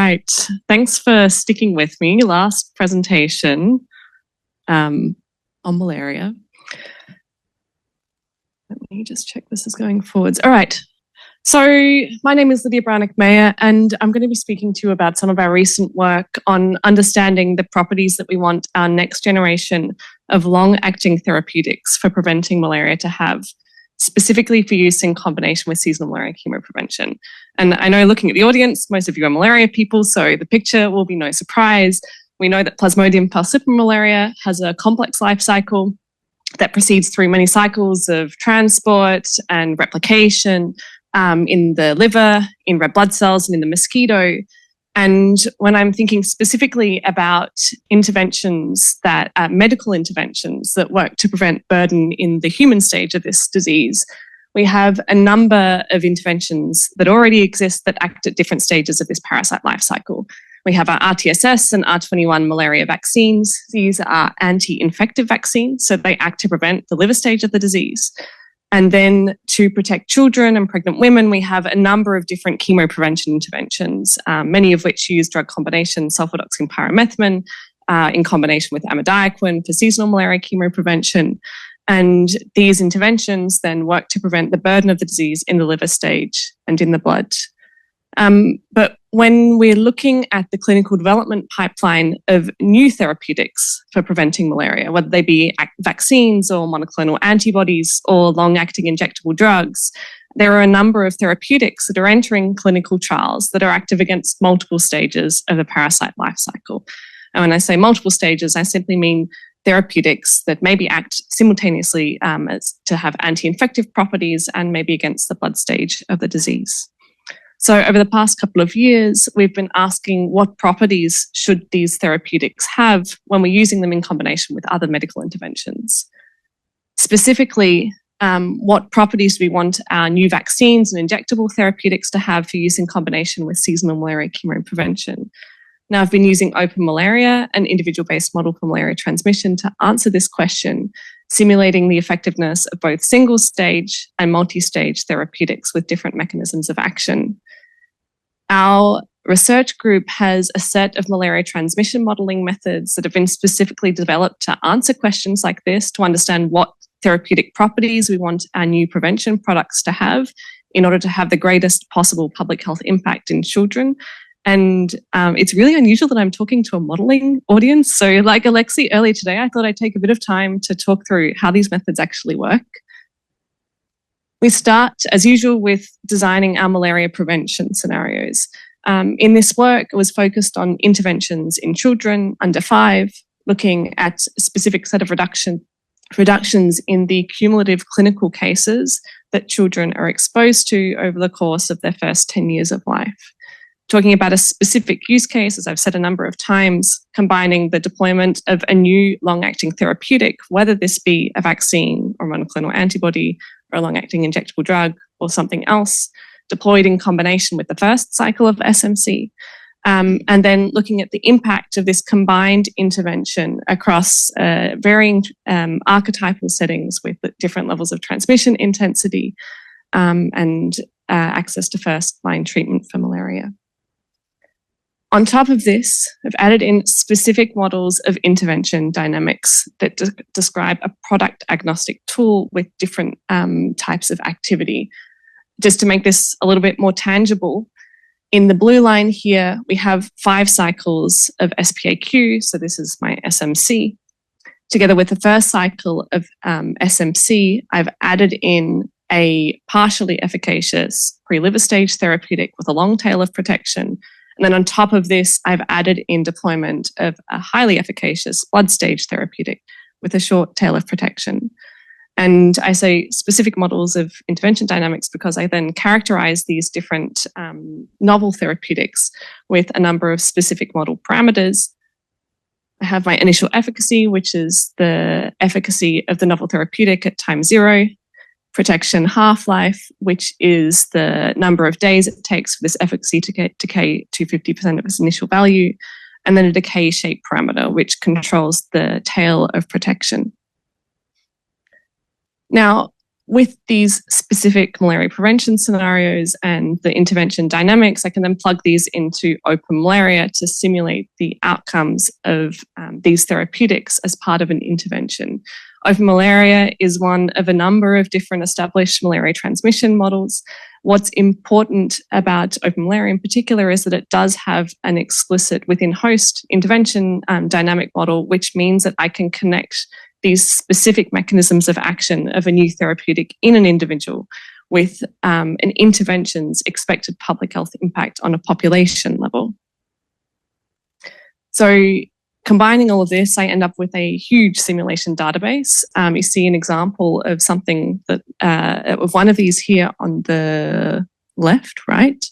right. Thanks for sticking with me. Last presentation on malaria. Let me just check this is going forwards. All right. So my name is Lydia Brownick-Mayer, and I'm going to be speaking to you about some of our recent work on understanding the properties that we want our next generation of long-acting therapeutics for preventing malaria to have, specifically for use in combination with seasonal malaria chemoprevention. And I know, looking at the audience, most of you are malaria people, so the picture will be no surprise. We know that Plasmodium falciparum malaria has a complex life cycle that proceeds through many cycles of transport and replication in the liver, in red blood cells, and in the mosquito. And when I'm thinking specifically about interventions that medical interventions that work to prevent burden in the human stage of this disease, we have a number of interventions that already exist that act at different stages of this parasite life cycle. We have our RTSS and R21 malaria vaccines. These are anti-infective vaccines, so they act to prevent the liver stage of the disease. And then to protect children and pregnant women, we have a number of different chemoprevention interventions, many of which use drug combination sulfadoxine pyrimethamine in combination with amidiaquine for seasonal malaria chemoprevention. And these interventions then work to prevent the burden of the disease in the liver stage and in the blood. But when we're looking at the clinical development pipeline of new therapeutics for preventing malaria, whether they be vaccines or monoclonal antibodies or long-acting injectable drugs, there are a number of therapeutics that are entering clinical trials that are active against multiple stages of the parasite life cycle. And when I say multiple stages, I simply mean therapeutics that maybe act simultaneously as to have anti-infective properties and maybe against the blood stage of the disease. So over the past couple of years, we've been asking what properties should these therapeutics have when we're using them in combination with other medical interventions. Specifically, what properties do we want our new vaccines and injectable therapeutics to have for use in combination with seasonal malaria chemoprevention? Now, I've been using open malaria, an individual-based model for malaria transmission, to answer this question, simulating the effectiveness of both single-stage and multi-stage therapeutics with different mechanisms of action. Our research group has a set of malaria transmission modeling methods that have been specifically developed to answer questions like this, to understand what therapeutic properties we want our new prevention products to have in order to have the greatest possible public health impact in children. And it's really unusual that I'm talking to a modeling audience. So like Alexi earlier today, I thought I'd take a bit of time to talk through how these methods actually work. We start, as usual, with designing our malaria prevention scenarios. In this work, it was focused on interventions in children under 5, looking at a specific set of reductions in the cumulative clinical cases that children are exposed to over the course of their first 10 years of life. Talking about a specific use case, as I've said a number of times, combining the deployment of a new long-acting therapeutic, whether this be a vaccine or monoclonal antibody or a long-acting injectable drug or something else, deployed in combination with the first cycle of SMC, and then looking at the impact of this combined intervention across varying archetypal settings with different levels of transmission intensity and access to first-line treatment for malaria. On top of this, I've added in specific models of intervention dynamics that describe a product agnostic tool with different types of activity. Just to make this a little bit more tangible, in the blue line here, we have 5 cycles of SPAQ, so this is my SMC. Together with the first cycle of SMC, I've added in a partially efficacious pre-liver stage therapeutic with a long tail of protection. And then on top of this, I've added in deployment of a highly efficacious blood stage therapeutic with a short tail of protection. And I say specific models of intervention dynamics because I then characterize these different novel therapeutics with a number of specific model parameters. I have my initial efficacy, which is the efficacy of the novel therapeutic at time 0. Protection half-life, which is the number of days it takes for this efficacy to decay to 50% of its initial value, and then a decay shape parameter, which controls the tail of protection. Now, with these specific malaria prevention scenarios and the intervention dynamics, I can then plug these into open malaria to simulate the outcomes of these therapeutics as part of an intervention. Open malaria is one of a number of different established malaria transmission models. What's important about open malaria in particular is that it does have an explicit within host intervention dynamic model, which means that I can connect these specific mechanisms of action of a new therapeutic in an individual with an intervention's expected public health impact on a population level. So combining all of this, I end up with a huge simulation database. You see an example of something that, of one of these here on the left, right,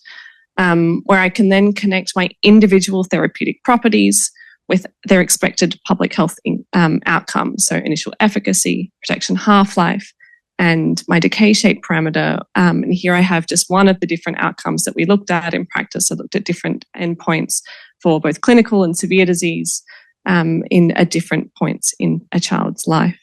where I can then connect my individual therapeutic properties with their expected public health outcomes. So initial efficacy, protection half-life, and my decay shape parameter. And here I have just one of the different outcomes that we looked at in practice. I looked at different endpoints for both clinical and severe disease at different points in a child's life.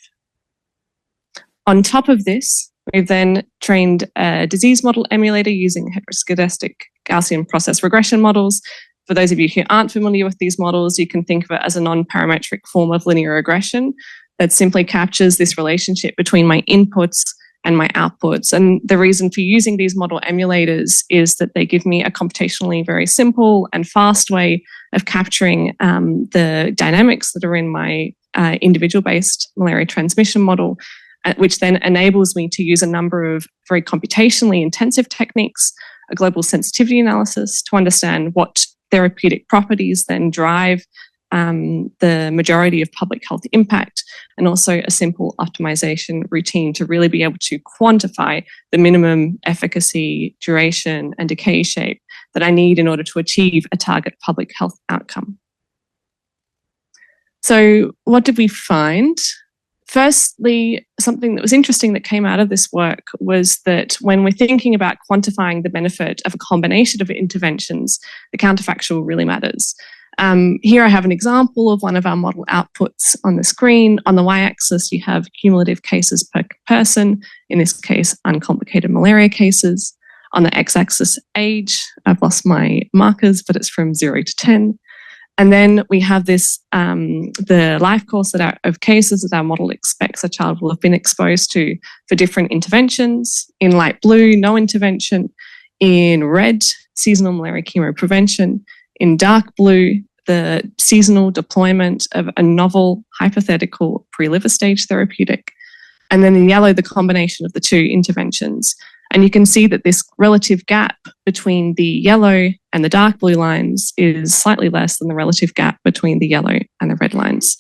On top of this, we've then trained a disease model emulator using heteroscedastic Gaussian process regression models. For those of you who aren't familiar with these models, you can think of it as a non-parametric form of linear regression that simply captures this relationship between my inputs and my outputs. And the reason for using these model emulators is that they give me a computationally very simple and fast way of capturing the dynamics that are in my individual-based malaria transmission model, which then enables me to use a number of very computationally intensive techniques, a global sensitivity analysis to understand what therapeutic properties then drive the majority of public health impact, and also a simple optimization routine to really be able to quantify the minimum efficacy, duration, and decay shape that I need in order to achieve a target public health outcome. So what did we find? Firstly, something that was interesting that came out of this work was that when we're thinking about quantifying the benefit of a combination of interventions, the counterfactual really matters. Here I have an example of one of our model outputs on the screen. On the y-axis, you have cumulative cases per person, in this case, uncomplicated malaria cases. On the x-axis, age. I've lost my markers, but it's from 0 to 10. And then we have this, the life course of cases that our model expects a child will have been exposed to for different interventions. In light blue, no intervention. In red, seasonal malaria chemoprevention. In dark blue, the seasonal deployment of a novel hypothetical pre-liver stage therapeutic. And then in yellow, the combination of the two interventions. And you can see that this relative gap between the yellow and the dark blue lines is slightly less than the relative gap between the yellow and the red lines.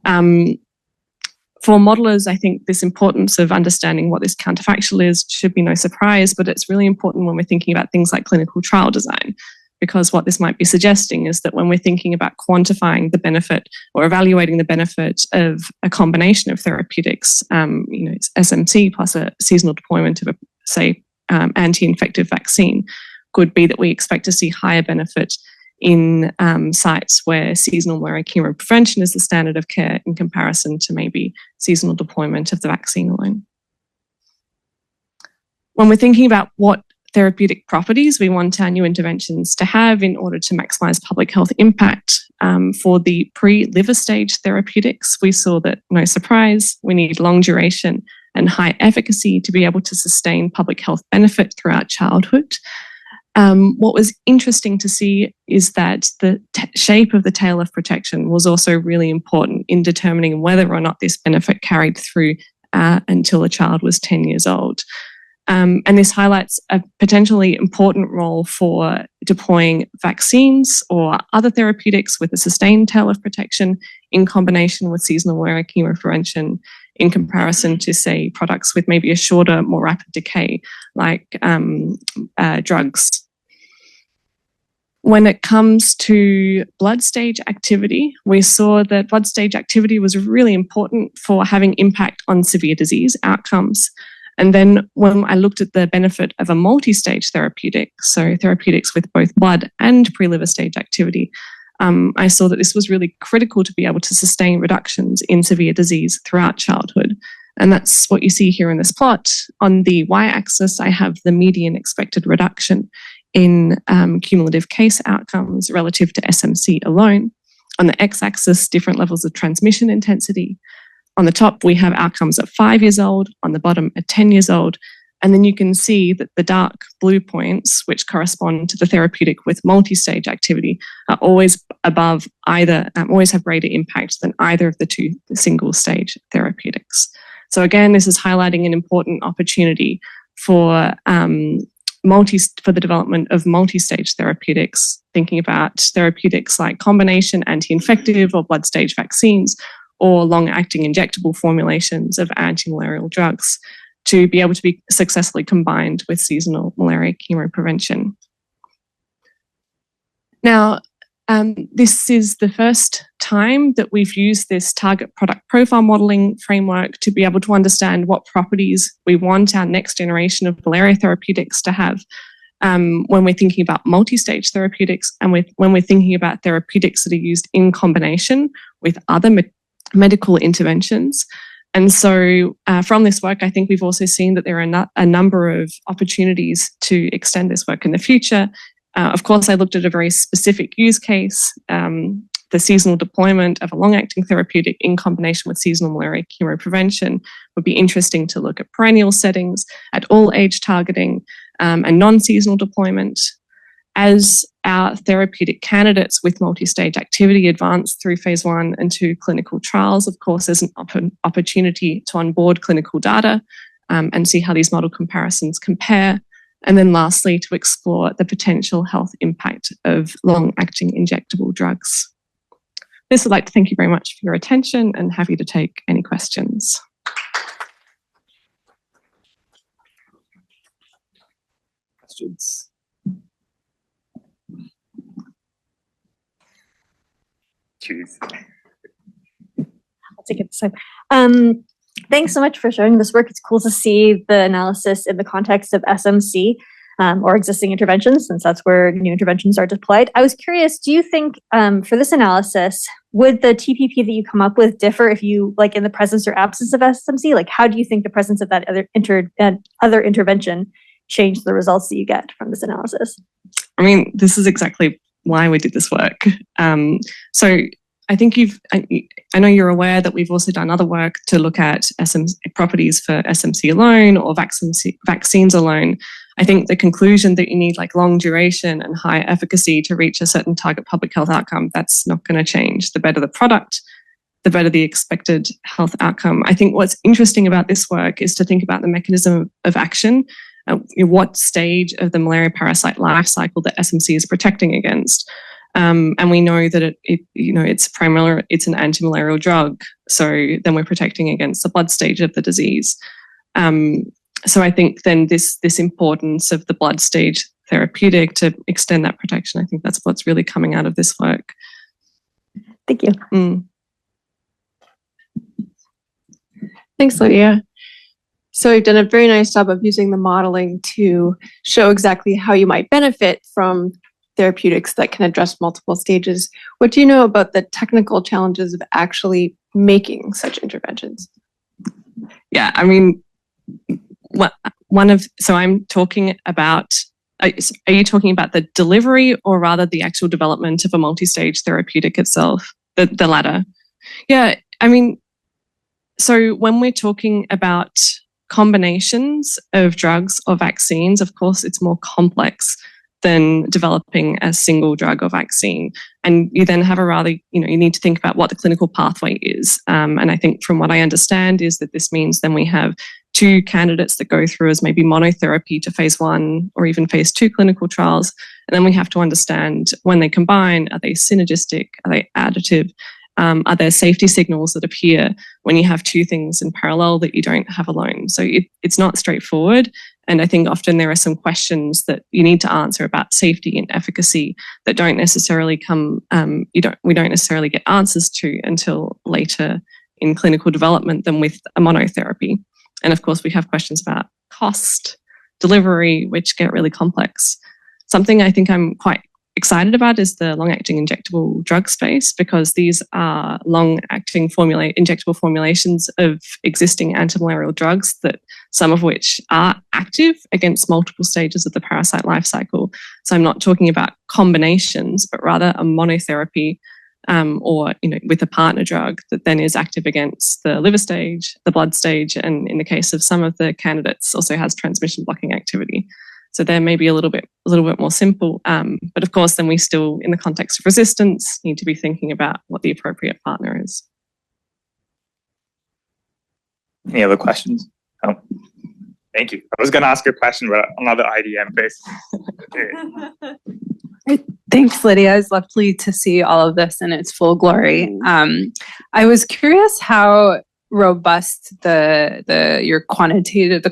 For modelers, I think this importance of understanding what this counterfactual is should be no surprise, but it's really important when we're thinking about things like clinical trial design, because what this might be suggesting is that when we're thinking about quantifying the benefit or evaluating the benefit of a combination of therapeutics, it's SMC plus a seasonal deployment of a, say, anti-infective vaccine, could be that we expect to see higher benefit in sites where seasonal malaria chemoprevention is the standard of care in comparison to maybe seasonal deployment of the vaccine alone. When we're thinking about what therapeutic properties we want our new interventions to have in order to maximize public health impact, for the pre-liver stage therapeutics, we saw that, no surprise, we need long duration and high efficacy to be able to sustain public health benefit throughout childhood. What was interesting to see is that the shape of the tail of protection was also really important in determining whether or not this benefit carried through until a child was 10 years old. And this highlights a potentially important role for deploying vaccines or other therapeutics with a sustained tail of protection in combination with seasonal malaria chemoprevention in comparison to, say, products with maybe a shorter, more rapid decay, like drugs. When it comes to blood stage activity, we saw that blood stage activity was really important for having impact on severe disease outcomes. And then when I looked at the benefit of a multi-stage therapeutic, so therapeutics with both blood and pre-liver stage activity, I saw that this was really critical to be able to sustain reductions in severe disease throughout childhood. And that's what you see here in this plot. On the y-axis, I have the median expected reduction in cumulative case outcomes relative to SMC alone. On the x-axis, different levels of transmission intensity. On the top, we have outcomes at 5 years old, on the bottom at 10 years old. And then you can see that the dark blue points, which correspond to the therapeutic with multi-stage activity, are always above either, always have greater impact than either of the two single-stage therapeutics. So again, this is highlighting an important opportunity for for the development of multi-stage therapeutics, thinking about therapeutics like combination anti-infective or blood stage vaccines, or long-acting injectable formulations of anti-malarial drugs to be able to be successfully combined with seasonal malaria chemoprevention. Now, this is the first time that we've used this target product profile modeling framework to be able to understand what properties we want our next generation of malaria therapeutics to have when we're thinking about multi-stage therapeutics and when we're thinking about therapeutics that are used in combination with other medical interventions. And so from this work, I think we've also seen that there are a number of opportunities to extend this work in the future. Of course, I looked at a very specific use case, the seasonal deployment of a long-acting therapeutic in combination with seasonal malaria chemoprevention would be interesting to look at perennial settings, at all age targeting, and non-seasonal deployment. As our therapeutic candidates with multi-stage activity advance through phase 1 and 2 clinical trials, of course, there's an opportunity to onboard clinical data and see how these model comparisons compare. And then lastly, to explore the potential health impact of long-acting injectable drugs. This would like to thank you very much for your attention and happy to take any questions. Questions? Choose. I'll take it this time. Thanks so much for showing this work. It's cool to see the analysis in the context of SMC or existing interventions, since that's where new interventions are deployed. I was curious, do you think for this analysis, would the TPP that you come up with differ if you, like in the presence or absence of SMC? Like, how do you think the presence of that other intervention change the results that you get from this analysis? I mean, this is exactly why we did this work. So I think I know you're aware that we've also done other work to look at properties for SMC alone or vaccines alone. I think the conclusion that you need like long duration and high efficacy to reach a certain target public health outcome, that's not going to change. The better the product, the better the expected health outcome. I think what's interesting about this work is to think about the mechanism of action, what stage of the malaria parasite life cycle that SMC is protecting against. And we know that it's an anti-malarial drug. So then we're protecting against the blood stage of the disease. So I think then this importance of the blood stage therapeutic to extend that protection, I think that's what's really coming out of this work. Thank you. Thanks, Lydia. So we've done a very nice job of using the modeling to show exactly how you might benefit from therapeutics that can address multiple stages. What do you know about the technical challenges of actually making such interventions? Yeah, I mean, so I'm talking about, are you talking about the delivery or rather the actual development of a multi-stage therapeutic itself, the latter? Yeah, I mean, so when we're talking about combinations of drugs or vaccines, of course, it's more complex than developing a single drug or vaccine. And you then have you need to think about what the clinical pathway is. And I think from what I understand is that this means then we have 2 candidates that go through as maybe monotherapy to phase 1 or even phase 2 clinical trials. And then we have to understand when they combine, are they synergistic? Are they additive? Are there safety signals that appear when you have 2 things in parallel that you don't have alone? So it's not straightforward. And I think often there are some questions that you need to answer about safety and efficacy that don't necessarily we don't necessarily get answers to until later in clinical development than with a monotherapy. And of course, we have questions about cost, delivery, which get really complex. Something I think I'm quite excited about is the long-acting injectable drug space, because these are long-acting injectable formulations of existing antimalarial drugs, that some of which are active against multiple stages of the parasite life cycle. So I'm not talking about combinations, but rather a monotherapy or with a partner drug that then is active against the liver stage, the blood stage, and in the case of some of the candidates also has transmission blocking activity. So they're maybe a little bit more simple, but of course then we still, in the context of resistance, need to be thinking about what the appropriate partner is. Any other questions? Oh, thank you. I was going to ask a question about another IDM base. Thanks, Lydia. It's lovely to see all of this in its full glory. I was curious how robust your quantitative,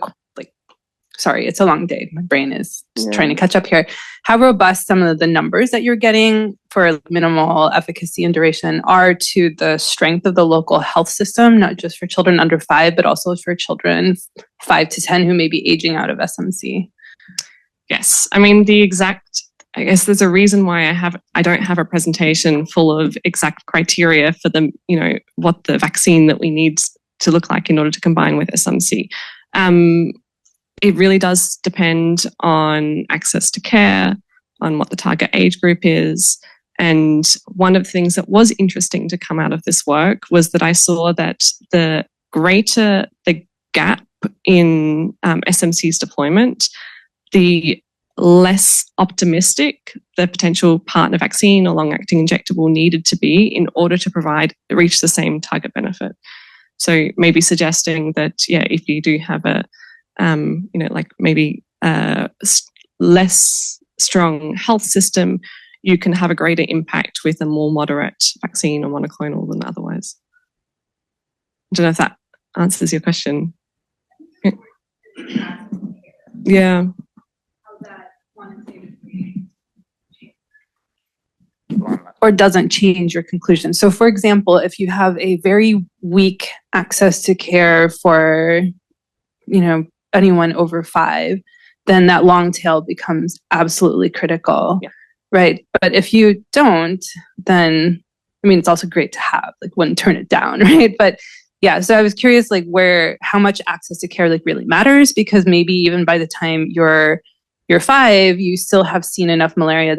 sorry, it's a long day. My brain is trying to catch up here. How robust some of the numbers that you're getting for minimal efficacy and duration are to the strength of the local health system, not just for children under 5, but also for children 5 to 10 who may be aging out of SMC. Yes, I mean I guess there's a reason why I don't have a presentation full of exact criteria for what the vaccine that we need to look like in order to combine with SMC. It really does depend on access to care, on what the target age group is. And one of the things that was interesting to come out of this work was that I saw that the greater the gap in SMC's deployment, the less optimistic the potential partner vaccine or long-acting injectable needed to be in order to reach the same target benefit. So maybe suggesting that, if you do have a less strong health system, you can have a greater impact with a more moderate vaccine or monoclonal than otherwise. I don't know if that answers your question. Yeah. Or doesn't change your conclusion. So for example, if you have a very weak access to care for, anyone over 5, then that long tail becomes absolutely critical, right? But if you don't, then, it's also great to have, wouldn't turn it down, right? But yeah, so I was curious, how much access to care really matters, because maybe even by the time you're 5, you still have seen enough malaria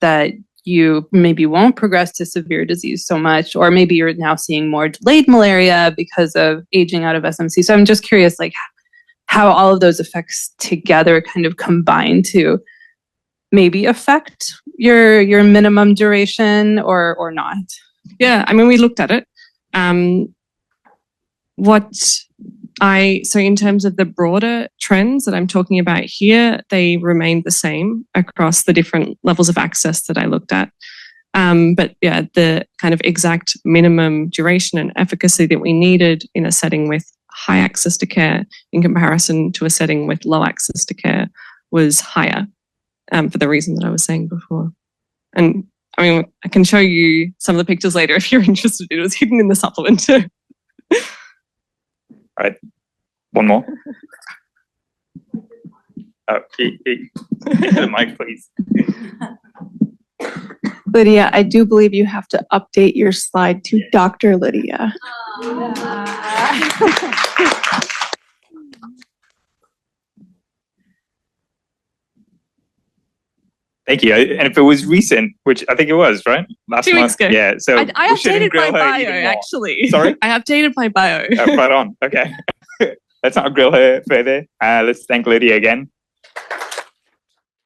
that you maybe won't progress to severe disease so much, or maybe you're now seeing more delayed malaria because of aging out of SMC. So I'm just curious, how all of those effects together kind of combine to maybe affect your minimum duration or not. Yeah, we looked at it. So in terms of the broader trends that I'm talking about here, they remained the same across the different levels of access that I looked at. But the kind of exact minimum duration and efficacy that we needed in a setting with high access to care in comparison to a setting with low access to care was higher, for the reason that I was saying before. And I can show you some of the pictures later if you're interested. It was hidden in the supplement too. All right, one more. The mic, please. Lydia, I do believe you have to update your slide to Dr. Lydia. Thank you. And if it was recent, which I think it was, right? Last 2 weeks ago. Yeah. So I updated my bio, actually. Sorry? I updated my bio. Right on. Okay. Let's not grill her further. Let's thank Lydia again.